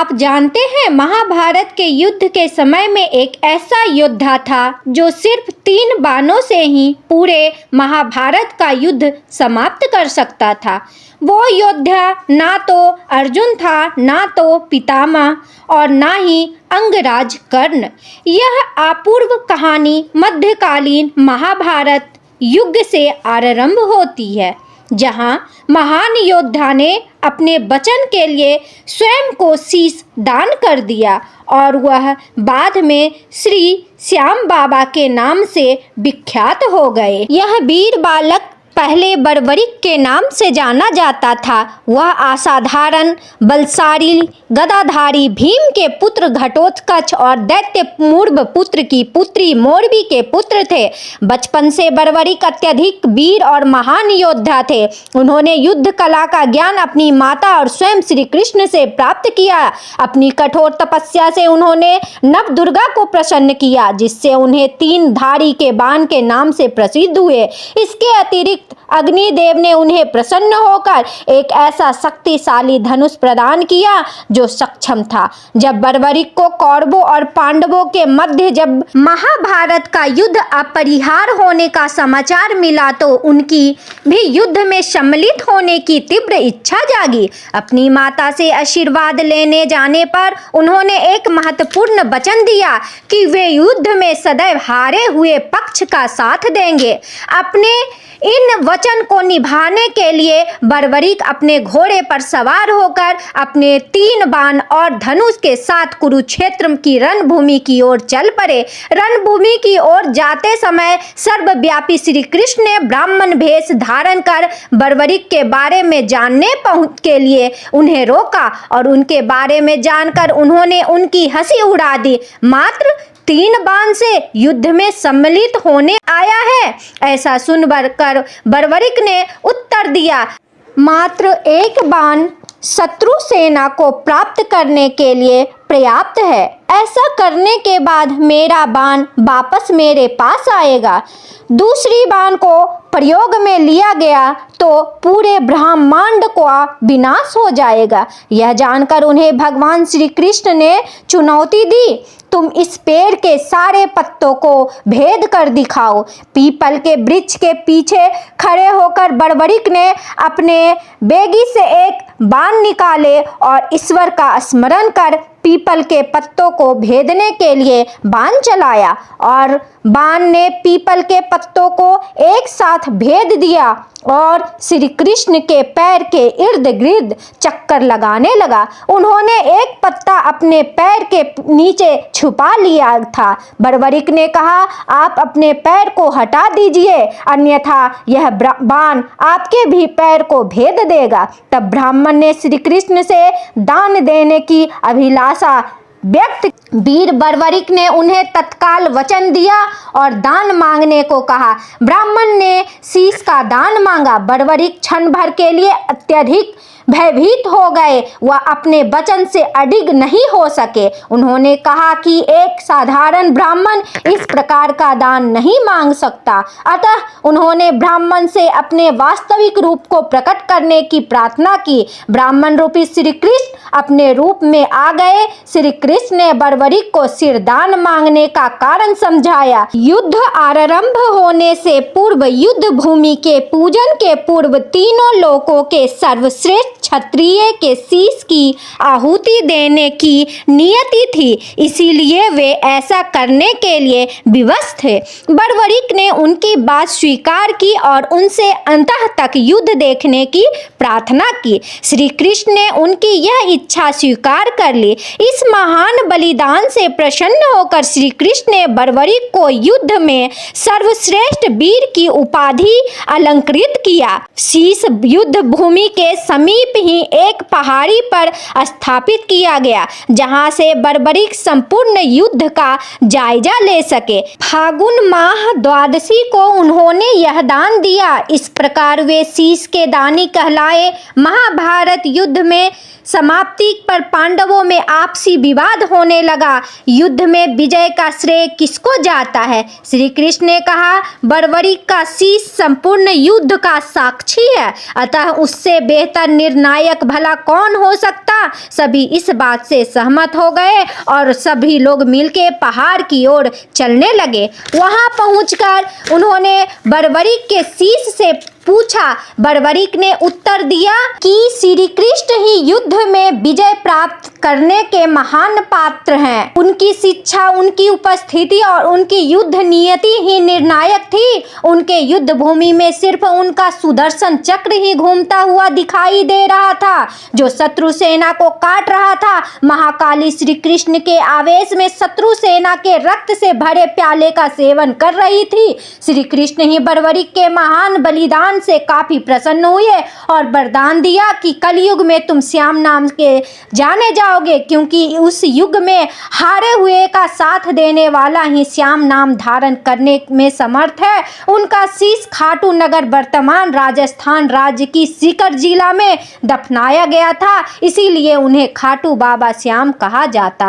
आप जानते हैं महाभारत के युद्ध के समय में एक ऐसा योद्धा था जो सिर्फ 3 बाणों से ही पूरे महाभारत का युद्ध समाप्त कर सकता था। वो योद्धा ना तो अर्जुन था, ना तो पितामह और ना ही अंगराज कर्ण। यह अपूर्व कहानी मध्यकालीन महाभारत युग से आरंभ होती है, जहां महान योद्धा ने अपने वचन के लिए स्वयं को शीश दान कर दिया और वह बाद में श्री श्याम बाबा के नाम से विख्यात हो गए। यह वीर बालक पहले बर्बरीक के नाम से जाना जाता था। वह असाधारण बलशाली गदाधारी भीम के पुत्र घटोत्कच और दैत्य मूर्भ पुत्र की पुत्री मोरबी के पुत्र थे। बचपन से बर्बरीक अत्यधिक वीर और महान योद्धा थे। उन्होंने युद्ध कला का ज्ञान अपनी माता और स्वयं श्री कृष्ण से प्राप्त किया। अपनी कठोर तपस्या से उन्होंने नव दुर्गा को प्रसन्न किया, जिससे उन्हें 3 धारी के बाण के नाम से प्रसिद्ध हुए। इसके अतिरिक्त अग्निदेव ने उन्हें प्रसन्न होकर एक ऐसा शक्तिशाली धनुष प्रदान किया जो सक्षम था। जब बर्बरीक को कौरवों और पांडवों के मध्य जब महाभारत का युद्ध अपरिहार होने का समाचार मिला तो उनकी भी युद्ध में सम्मिलित होने की तीव्र इच्छा जागी। अपनी माता से आशीर्वाद लेने जाने पर उन्होंने एक महत्वपूर्ण वचन दिया कि वे युद्ध में सदैव हारे हुए पक्ष का साथ देंगे। अपने इन वचन को निभाने के लिए बर्बरीक अपने घोड़े पर सवार होकर अपने 3 बाण और धनुष के साथ कुरुक्षेत्र की रणभूमि की ओर चल पड़े। रणभूमि की ओर जाते समय सर्वव्यापी श्री कृष्ण ने ब्राह्मण भेष धारण कर बर्बरीक के बारे में जानने के लिए उन्हें रोका और उनके बारे में जानकर उन्होंने उनकी हंसी उड़ा दी। मात्र 3 बाण से युद्ध में सम्मिलित होने आया है, ऐसा सुनकर बर्बरीक ने उत्तर दिया, मात्र 1 बाण शत्रु सेना को प्राप्त करने के लिए पर्याप्त है। ऐसा करने के बाद मेरा बाण वापस मेरे पास आएगा। दूसरी बाण को प्रयोग में लिया गया तो पूरे ब्रह्मांड का विनाश हो जाएगा। यह जानकर उन्हें भगवान श्री कृष्ण ने चुनौती दी, तुम इस पेड़ के सारे पत्तों को भेद कर दिखाओ। पीपल के वृक्ष के पीछे खड़े होकर बर्बरीक ने अपने बेगी से एक बाण निकाले और ईश्वर का स्मरण कर पीपल के पत्तों को भेदने के लिए बाण चलाया और बाण ने पीपल के पत्तों को एक साथ भेद दिया और श्री कृष्ण के पैर के इर्द गिर्द चक्कर लगाने लगा। उन्होंने एक पत्ता अपने पैर के नीचे छुपा लिया था। बर्बरीक ने कहा, आप अपने पैर को हटा दीजिए, अन्यथा यह बाण आपके भी पैर को भेद देगा। तब ब्राह्मण ने श्री कृष्ण से दान देने की अभिलाषा व्यक्त। वीर बर्बरीक ने उन्हें तत्काल वचन दिया और दान मांगने को कहा। ब्राह्मण ने शीश का दान मांगा। बर्बरीक क्षण भर के लिए अत्यधिक भयभीत हो गए। वह अपने वचन से अडिग नहीं हो सके। उन्होंने कहा कि एक साधारण ब्राह्मण इस प्रकार का दान नहीं मांग सकता। अतः उन्होंने ब्राह्मण से अपने वास्तविक रूप को प्रकट करने की प्रार्थना की। ब्राह्मण रूपी श्री कृष्ण अपने रूप में आ गए। श्री कृष्ण ने बर्बरीक को सिरदान मांगने का कारण समझाया। युद्ध आरंभ होने से पूर्व युद्ध भूमि के पूजन के पूर्व तीनों लोकों के सर्वश्रेष्ठ क्षत्रिय के शीश की आहुति देने की नियति थी, इसीलिए वे ऐसा करने के लिए विवश थे। बर्बरीक ने उनकी बात स्वीकार की और उनसे अंतः तक युद्ध देखने की प्रार्थना की। श्री कृष्ण ने उनकी यह इच्छा स्वीकार कर ली। इस महान बलिदान से प्रसन्न होकर श्री कृष्ण ने बर्बरीक को युद्ध में सर्वश्रेष्ठ वीर की उपाधि अलंकृत किया। शीश युद्ध भूमि के समीप ही एक पहाड़ी पर स्थापित किया गया, जहां से बर्बरीक संपूर्ण युद्ध का जायजा ले सके। फागुन माह द्वादशी को उन्होंने यह दान दिया। इस प्रकार वे शीश के दानी कहलाए। महाभारत युद्ध में समाप्ति पर पांडवों में आपसी विवाद होने लगा। युद्ध में विजय का श्रेय किसको जाता है? श्री कृष्ण ने कहा, बर्बरीक का शीश संपूर्ण युद्ध का साक्षी है, अतः उससे बेहतर निर्णय नायक भला कौन हो सकता। सभी इस बात से सहमत हो गए और सभी लोग मिलके पहाड़ की ओर चलने लगे। वहां पहुंचकर उन्होंने बर्बरीक के शिष्य से पूछा। बर्बरीक ने उत्तर दिया कि श्री कृष्ण ही युद्ध में विजय प्राप्त करने के महान पात्र हैं। उनकी शिक्षा, उनकी उपस्थिति और उनकी युद्ध नीति ही निर्णायक थी। उनके युद्ध भूमि में सिर्फ उनका सुदर्शन चक्र ही घूमता हुआ दिखाई दे रहा था, जो शत्रु सेना को काट रहा था। महाकाली श्री कृष्ण के आवेश में शत्रु सेना के रक्त से भरे प्याले का सेवन कर रही थी। श्री कृष्ण ही बर्बरीक के महान बलिदान से काफी प्रसन्न हुए और वरदान दिया कि कलयुग में तुम श्याम नाम के जाने जाओगे, क्योंकि उस युग में हारे हुए का साथ देने वाला ही श्याम नाम धारण करने में समर्थ है। उनका शीश खाटू नगर वर्तमान राजस्थान राज्य की सीकर जिला में दफनाया गया था, इसीलिए उन्हें खाटू बाबा श्याम कहा जाता।